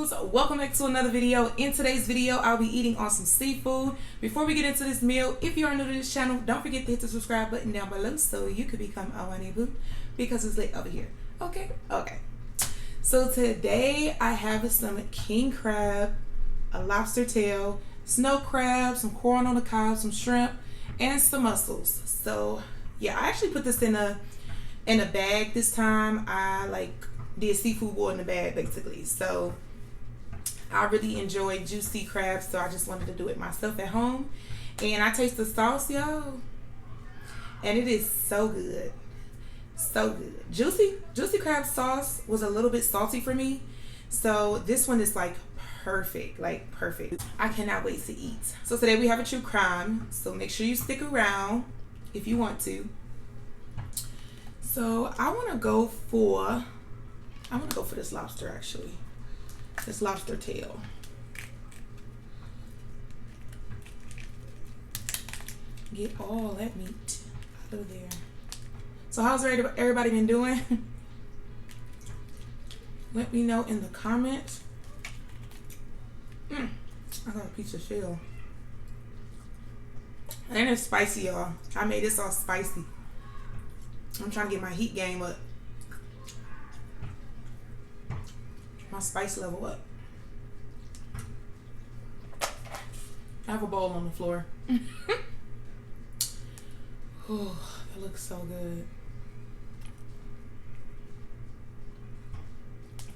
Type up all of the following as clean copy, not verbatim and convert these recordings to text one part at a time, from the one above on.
Mussels, welcome back to another video. In today's video, I'll be eating on some seafood. Before we get into this meal, if you are new to this channel, don't forget to hit the subscribe button down below so you could become a Wani Boo because it's lit over here. Okay. So today I have some king crab, a lobster tail, snow crab, some corn on the cob, some shrimp, and some mussels. So yeah, I actually put this in a bag this time. I did seafood boil in the bag basically. So I really enjoy juicy crabs, so I just wanted to do it myself at home. And I taste the sauce, y'all, and it is so good. So good. Juicy crab sauce was a little bit salty for me, so this one is like perfect. I cannot wait to eat. So today we have a true crime, so make sure you stick around if you want to. So I want to go for this lobster, actually. This lobster tail. Get all that meat out of there. So how's everybody been doing? Let me know in the comments. I got a piece of shell. And it's spicy, y'all. I made this all spicy. I'm trying to get my heat game up. My spice level up. I have a bowl on the floor. Oh, that looks so good.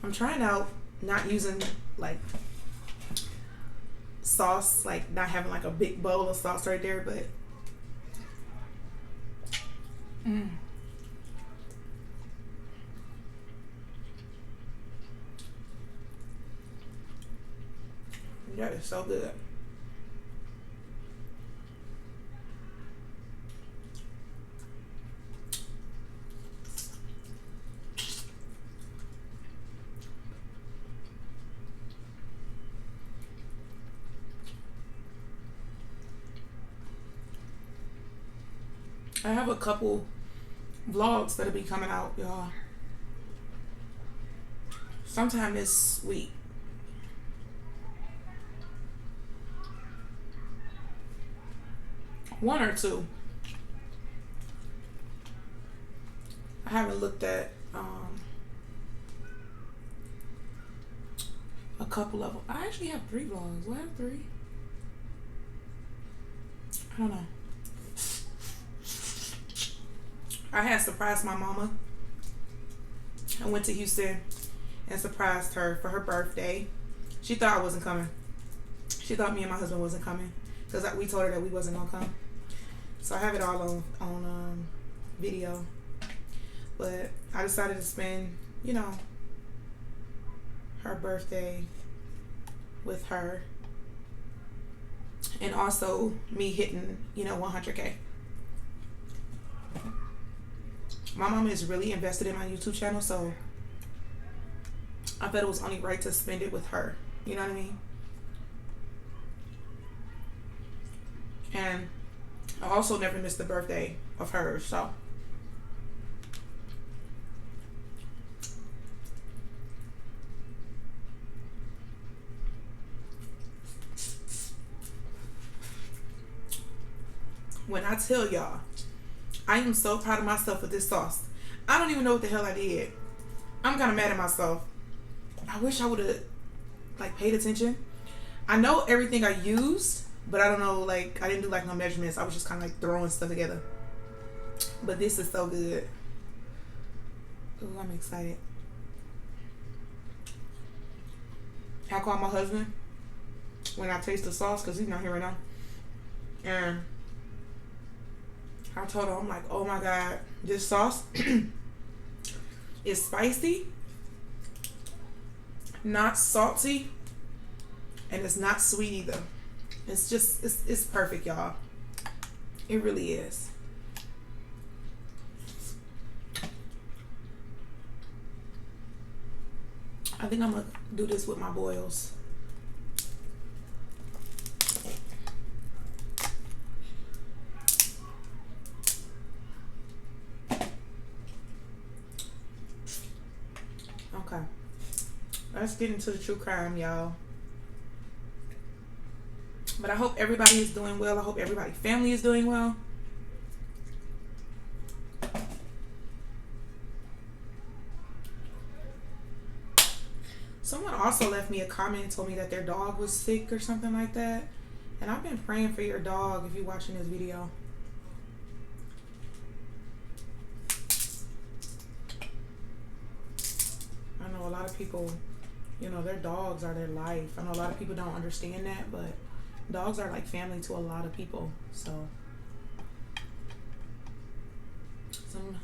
I'm trying out not using like sauce, like not having like a big bowl of sauce right there, but that is so good. I have a couple vlogs that'll be coming out, y'all, sometime this week. One or two. I haven't looked at a couple of them. I actually have 3 vlogs. Do I have 3? I don't know. I had surprised my mama. I went to Houston and surprised her for her birthday. She thought I wasn't coming. She thought me and my husband wasn't coming because we told her that we wasn't gonna come. So I have it all on video. But I decided to spend, her birthday with her. And also me hitting, 100K. My mom is really invested in my YouTube channel, so I felt it was only right to spend it with her. You know what I mean? And I also never missed the birthday of hers, so. When I tell y'all, I am so proud of myself with this sauce. I don't even know what the hell I did. I'm kind of mad at myself. I wish I would have paid attention. I know everything I used, but I don't know, I didn't do no measurements. I was just kind of throwing stuff together. But this is so good. Ooh, I'm excited. I call my husband when I taste the sauce because he's not here right now. And I told him, I'm like, oh my God, this sauce is spicy, not salty, and it's not sweet either. It's just, it's perfect, y'all. It really is. I think I'm gonna do this with my boils. let's get into the true crime, y'all. But I hope everybody is doing well. I hope everybody's family is doing well. Someone also left me a comment and told me that their dog was sick or something like that. And I've been praying for your dog if you're watching this video. I know a lot of people, you know, their dogs are their life. I know a lot of people don't understand that, but dogs are like family to a lot of people. So, some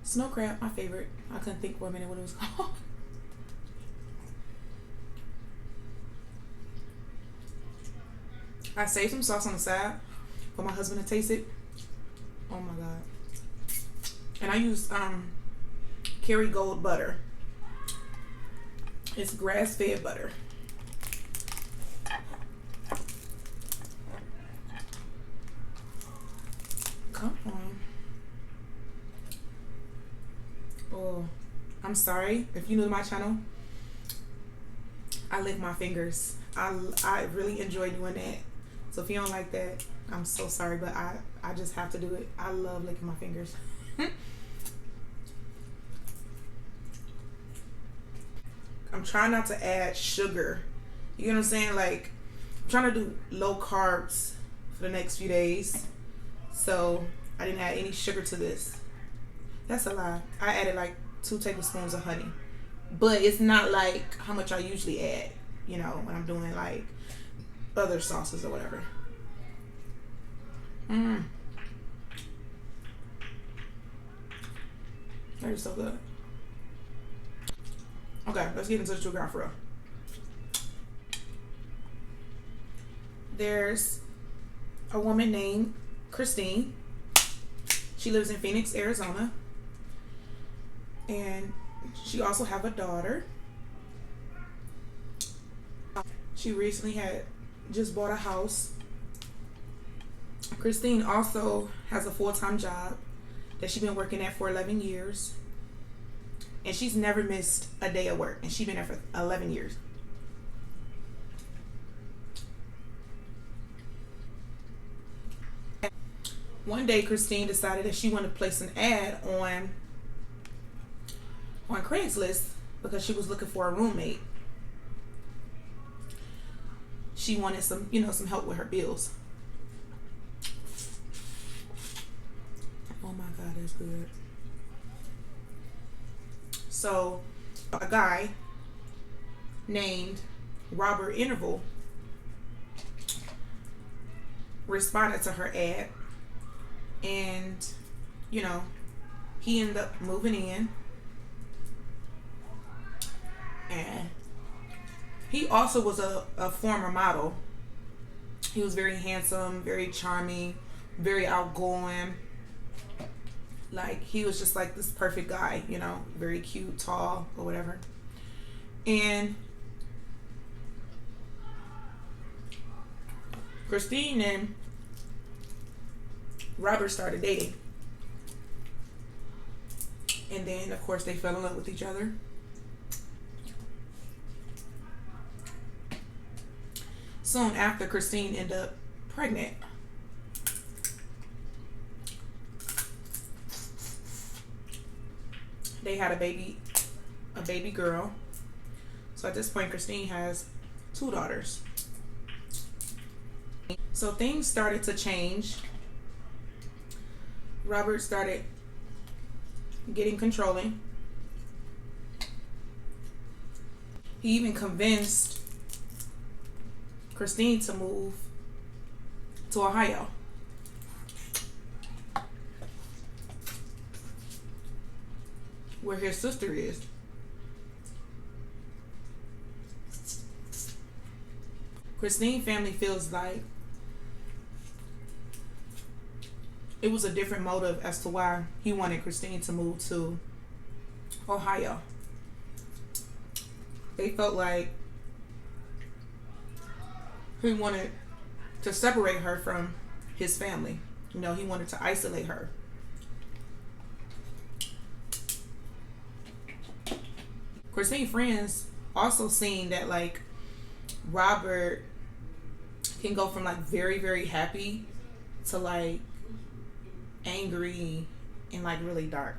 snow crab, my favorite. I couldn't think for a minute what it was called. I saved some sauce on the side for my husband to taste it. Oh my God. And I use Kerrygold butter. It's grass-fed butter. Come on. Oh, I'm sorry. If you're new to my channel, I lick my fingers. I really enjoy doing that. So if you don't like that, I'm so sorry, but I just have to do it. I love licking my fingers. I'm trying not to add sugar. You know what I'm saying? Like, I'm trying to do low carbs for the next few days. So I didn't add any sugar to this. That's a lie. I added like 2 tablespoons of honey. But it's not like how much I usually add, you know, when I'm doing like other sauces or whatever. That is so good. Okay, let's get into the true crime for real. There's a woman named Christine. She lives in Phoenix, Arizona. And she also have a daughter. She recently had just bought a house. Christine also has a full-time job that she's been working at for 11 years. And she's never missed a day of work. And she's been there for 11 years. One day, Christine decided that she wanted to place an ad on Craigslist because she was looking for a roommate. She wanted some, you know, some help with her bills. Oh my God, that's good. So, a guy named Robert Interval responded to her ad, and, you know, he ended up moving in. And he also was a former model. He was very handsome, very charming, very outgoing. Like, he was just like this perfect guy, you know, very cute, tall, or whatever. And Christine and Robert started dating. And then, of course, they fell in love with each other. Soon after, Christine ended up pregnant. They had a baby girl. So at this point, Christine has 2 daughters. So things started to change. Robert started getting controlling. He even convinced Christine to move to Ohio. Where his sister is. Christine's family feels like it was a different motive as to why he wanted Christine to move to Ohio. They felt like he wanted to separate her from his family. You know, he wanted to isolate her. Christine's friends also seen that like Robert can go from like very, very happy to like angry and like really dark.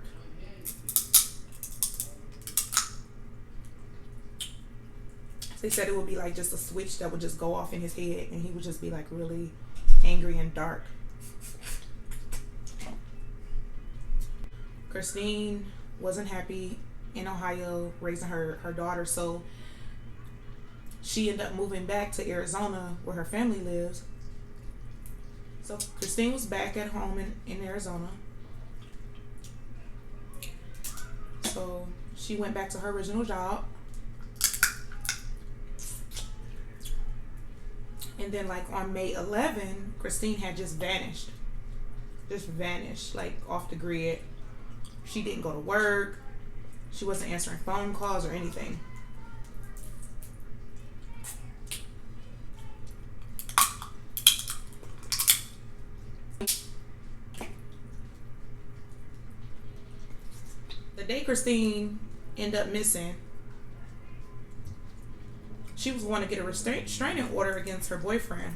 They said it would be like just a switch that would just go off in his head and he would just be like really angry and dark. Christine wasn't happy in Ohio raising her daughter, so she ended up moving back to Arizona where her family lives. So Christine was back at home in Arizona. So she went back to her original job. And then like on May 11, Christine had just vanished. Just vanished, like off the grid. She didn't go to work. She wasn't answering phone calls or anything. The day Christine ended up missing, she was going to get a restraining order against her boyfriend.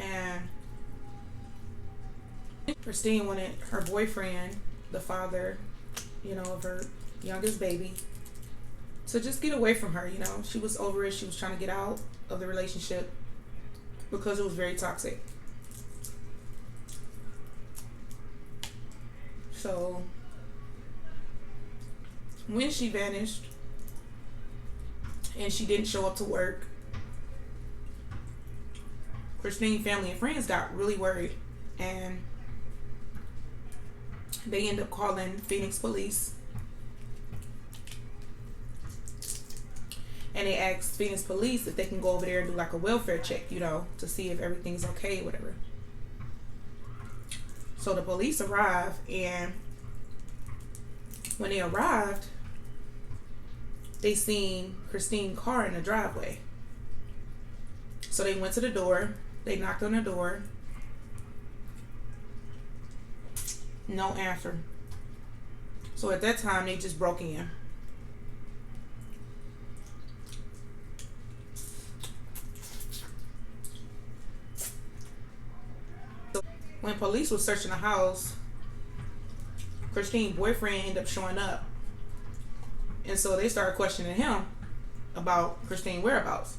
And Christine wanted her boyfriend, the father, of her youngest baby, to just get away from her. She was over it. She was trying to get out of the relationship because it was very toxic. So when she vanished and she didn't show up to work, Christine family and friends got really worried, and they ended up calling Phoenix police. And they asked Phoenix police if they can go over there and do like a welfare check, to see if everything's okay, whatever. So the police arrived, and when they arrived, they seen Christine's car in the driveway. So they went to the door. They knocked on the door. No answer. So at that time, they just broke in. So when police was searching the house, Christine's boyfriend ended up showing up. And so they started questioning him about Christine's whereabouts.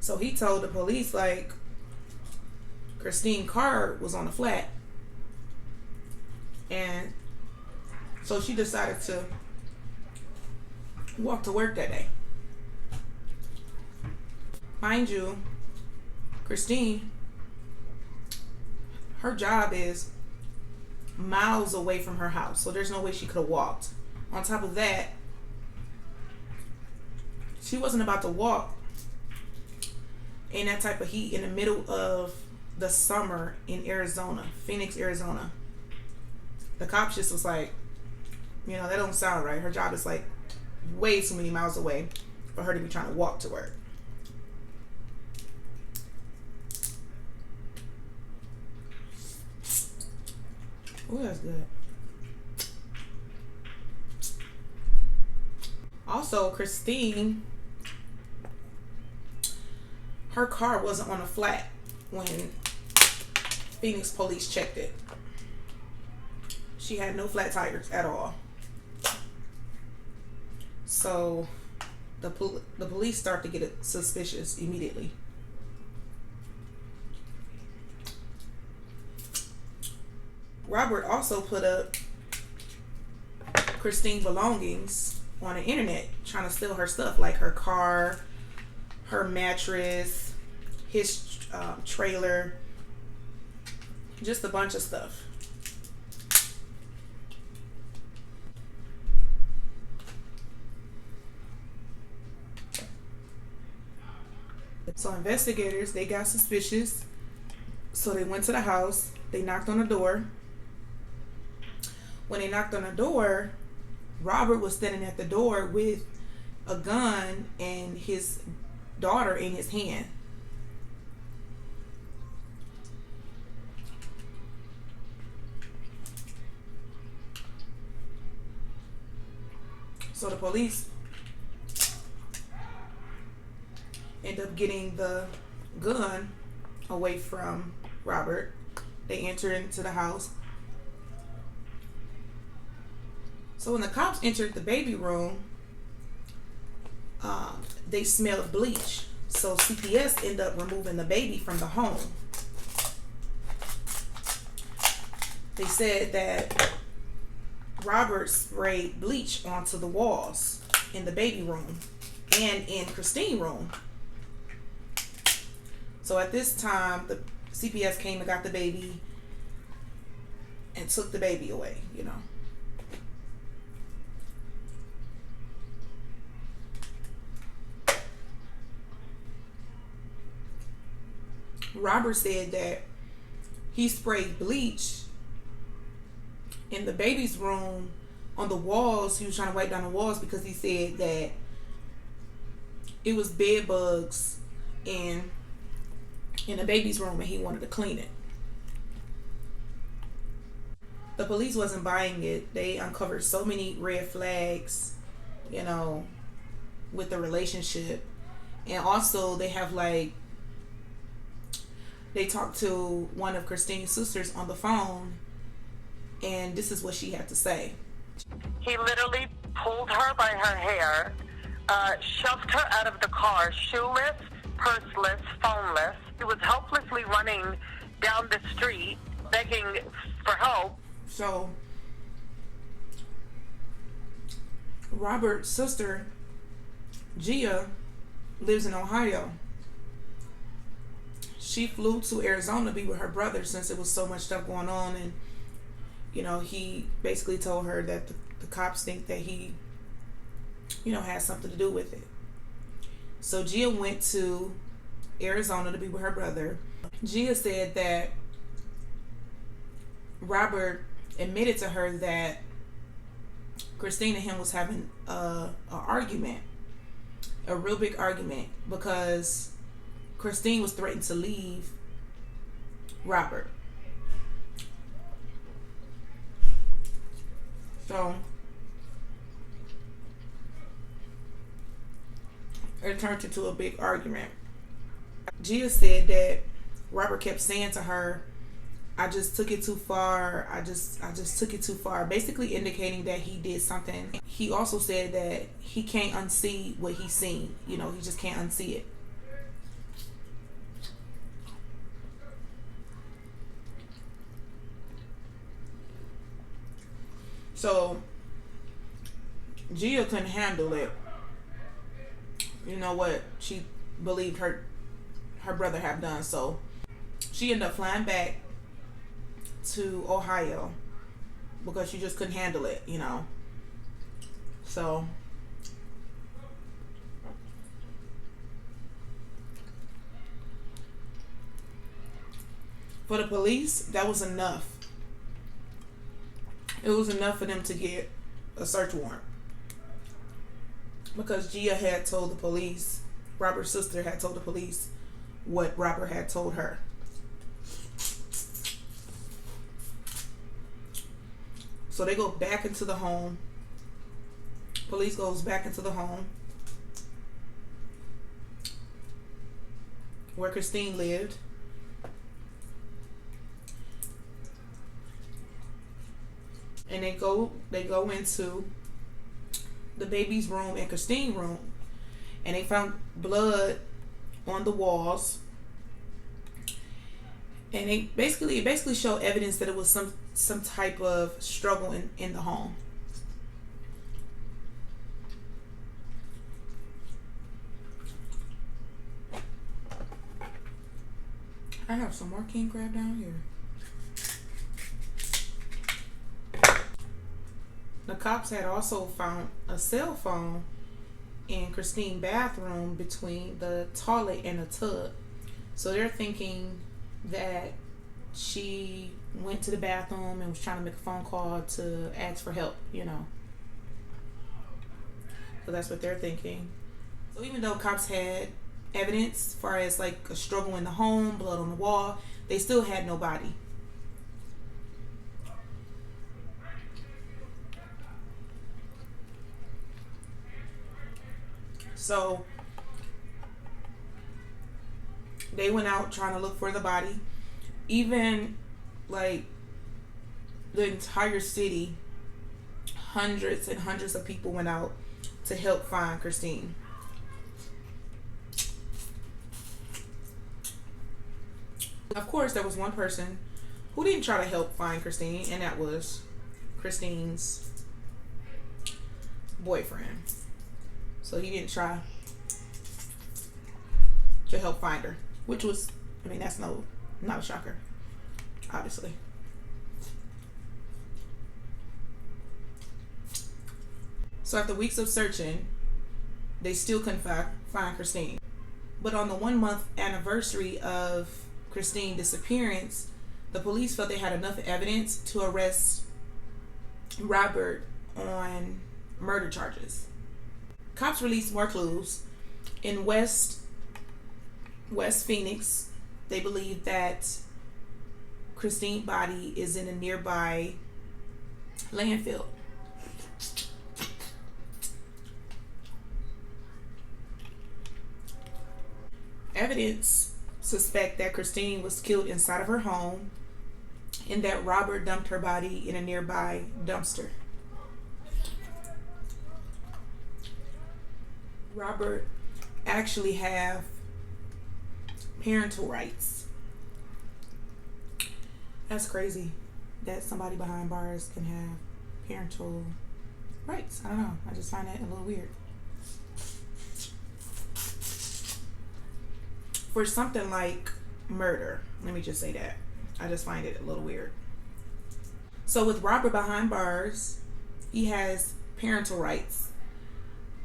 So he told the police like Christine's car was on the flat. And so she decided to walk to work that day. Mind you, Christine, her job is miles away from her house, so there's no way she could have walked. On top of that, she wasn't about to walk in that type of heat in the middle of the summer in Arizona, Phoenix, Arizona. The cop just was like, that don't sound right. Her job is like way too many miles away for her to be trying to walk to work. Oh, that's good. Also, Christine, her car wasn't on a flat when Phoenix police checked it. She had no flat tires at all. So the police start to get suspicious immediately. Robert also put up Christine's belongings on the internet, trying to steal her stuff, like her car, her mattress, his trailer, just a bunch of stuff. So investigators, they got suspicious. So they went to the house. They knocked on the door. When they knocked on the door, Robert was standing at the door with a gun and his daughter in his hand. So the police end up getting the gun away from Robert. They enter into the house. So when the cops entered the baby room, they smelled bleach. So CPS ended up removing the baby from the home. They said that Robert sprayed bleach onto the walls in the baby room and in Christine's room. So at this time, the CPS came and got the baby and took the baby away, you know. Robert said that he sprayed bleach in the baby's room on the walls. He was trying to wipe down the walls because he said that it was bed bugs in the baby's room and he wanted to clean it. The police wasn't buying it. They uncovered so many red flags, you know, with the relationship. And also they have like, they talked to one of Christine's sisters on the phone, and this is what she had to say. He literally pulled her by her hair, shoved her out of the car, shoeless, purseless, phoneless. He was helplessly running down the street, begging for help. So, Robert's sister, Gia, lives in Ohio. She flew to Arizona to be with her brother since it was so much stuff going on, and you know, he basically told her that the cops think that he, you know, has something to do with it. So Gia went to Arizona to be with her brother. Gia said that Robert admitted to her that Christine and him was having a argument, a real big argument, because Christine was threatened to leave Robert. So it turned into a big argument. Gia said that Robert kept saying to her, I just took it too far. I just took it too far. Basically indicating that he did something. He also said that he can't unsee what he's seen. You know, he just can't unsee it. So Gia couldn't handle it. You know what she believed her brother had done. So she ended up flying back to Ohio because she just couldn't handle it, you know. So for the police, that was enough. It was enough for them to get a search warrant, because Gia had told the police, Robert's sister had told the police what Robert had told her. So they go back into the home. Police goes back into the home where Christine lived. And they go into the baby's room and Christine's room, and they found blood on the walls. And it basically showed evidence that it was some type of struggle in the home. I have some more king crab down here. The cops had also found a cell phone in Christine's bathroom between the toilet and the tub. So they're thinking that she went to the bathroom and was trying to make a phone call to ask for help, you know. So that's what they're thinking. So even though cops had evidence as far as like a struggle in the home, blood on the wall, they still had no body. So they went out trying to look for the body. Even like the entire city, hundreds and hundreds of people went out to help find Christine. Of course, there was one person who didn't try to help find Christine, and that was Christine's boyfriend. So he didn't try to help find her, which was, I mean, that's not a shocker, obviously. So after weeks of searching, they still couldn't find Christine. But on the 1 month anniversary of Christine's disappearance, the police felt they had enough evidence to arrest Robert on murder charges. Cops released more clues. In West Phoenix, they believe that Christine's body is in a nearby landfill. Evidence suspect that Christine was killed inside of her home and that Robert dumped her body in a nearby dumpster. Robert actually have parental rights. That's crazy that somebody behind bars can have parental rights. I don't know. I just find that a little weird. For something like murder, let me just say that. I just find it a little weird. So with Robert behind bars, he has parental rights.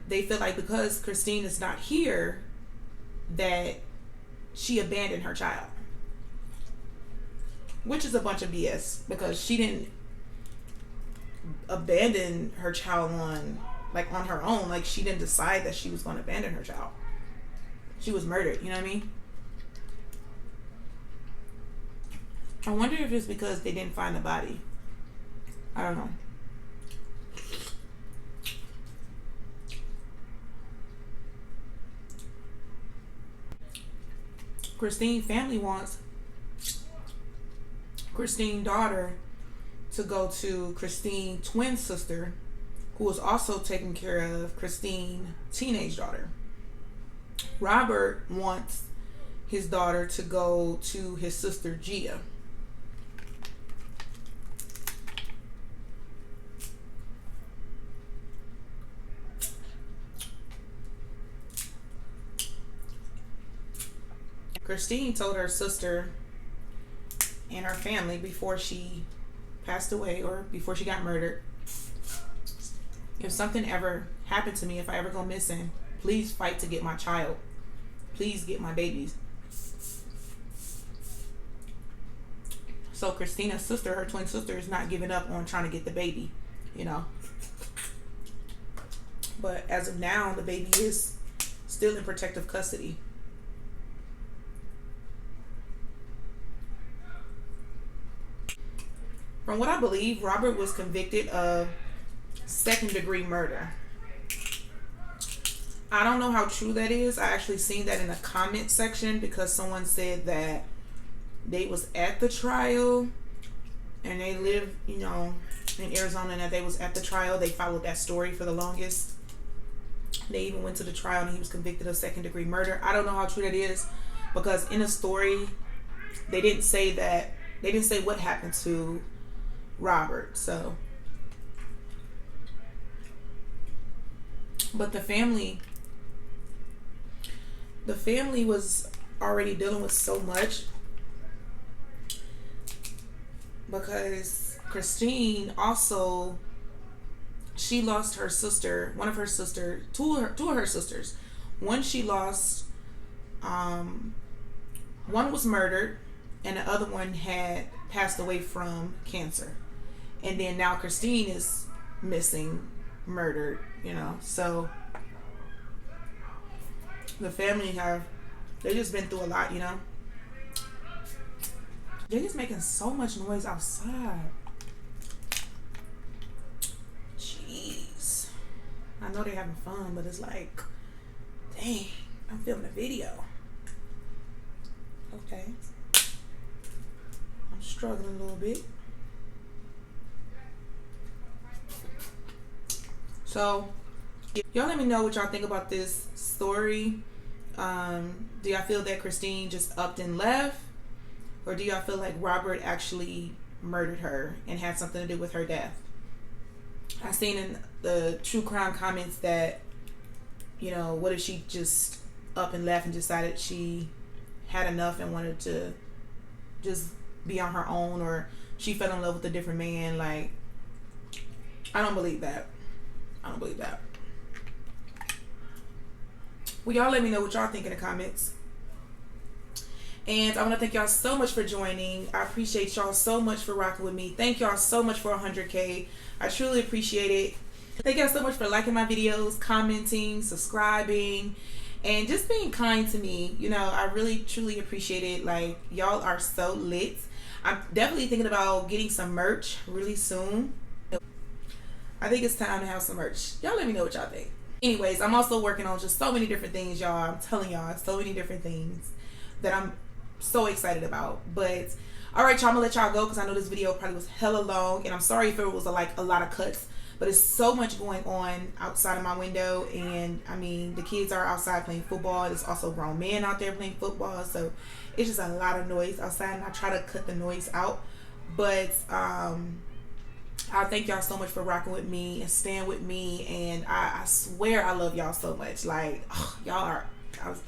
They feel like because Christine is not here, that she abandoned her child. Which is a bunch of BS, because she didn't abandon her child on her own. Like, she didn't decide that she was going to abandon her child. She was murdered, you know what I mean? I wonder if it's because they didn't find the body. I don't know. Christine's family wants Christine's daughter to go to Christine's twin sister, who was also taking care of Christine's teenage daughter. Robert wants his daughter to go to his sister Gia. Christine told her sister and her family before she passed away, or before she got murdered, if something ever happened to me, if I ever go missing, please fight to get my child. Please get my babies. So Christina's sister, her twin sister, is not giving up on trying to get the baby, you know. But as of now, the baby is still in protective custody. From what I believe, Robert was convicted of second-degree murder. I don't know how true that is. I actually seen that in the comment section, because someone said that they was at the trial and they live, you know, in Arizona, and that they was at the trial. They followed that story for the longest. They even went to the trial and he was convicted of second-degree murder. I don't know how true that is, because in the story, they didn't say that. They didn't say what happened to Robert. So, but the family was already dealing with so much, because Christine also, she lost her sister, one of her sisters, two of her sisters. One she lost, one was murdered, and the other one had passed away from cancer. And then now Christine is missing, murdered, you know. So the family they just been through a lot, you know. They're just making so much noise outside. Jeez. I know they're having fun, but it's like, Dang, I'm filming a video. Okay. I'm struggling a little bit. So, y'all let me know what y'all think about this story. Do y'all feel that Christine just upped and left? Or do y'all feel like Robert actually murdered her and had something to do with her death? I seen in the true crime comments that, you know, what if she just up and left and decided she had enough and wanted to just be on her own, or she fell in love with a different man. Like, I don't believe that. I don't believe that. Well, y'all let me know what y'all think in the comments. And I want to thank y'all so much for joining. I appreciate y'all so much for rocking with me. Thank y'all so much for 100K. I truly appreciate it. Thank y'all so much for liking my videos, commenting, subscribing, and just being kind to me. You know, I really truly appreciate it. Like, y'all are so lit. I'm definitely thinking about getting some merch really soon. I think it's time to have some merch. Y'all let me know what y'all think. Anyways, I'm also working on just so many different things, y'all. I'm telling y'all, so many different things that I'm so excited about. But all right, y'all, I'm gonna let y'all go because I know this video probably was hella long, and I'm sorry if it was like a lot of cuts, but it's so much going on outside of my window. And I mean, the kids are outside playing football. There's also grown men out there playing football, so it's just a lot of noise outside, and I try to cut the noise out. But I thank y'all so much for rocking with me and staying with me, and I swear I love y'all so much. Like, y'all are,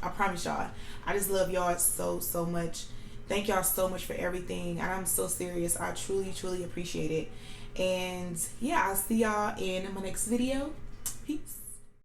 I promise y'all, I just love y'all so much. Thank y'all so much for everything, and I'm so serious. I truly appreciate it. And yeah, I'll see y'all in my next video.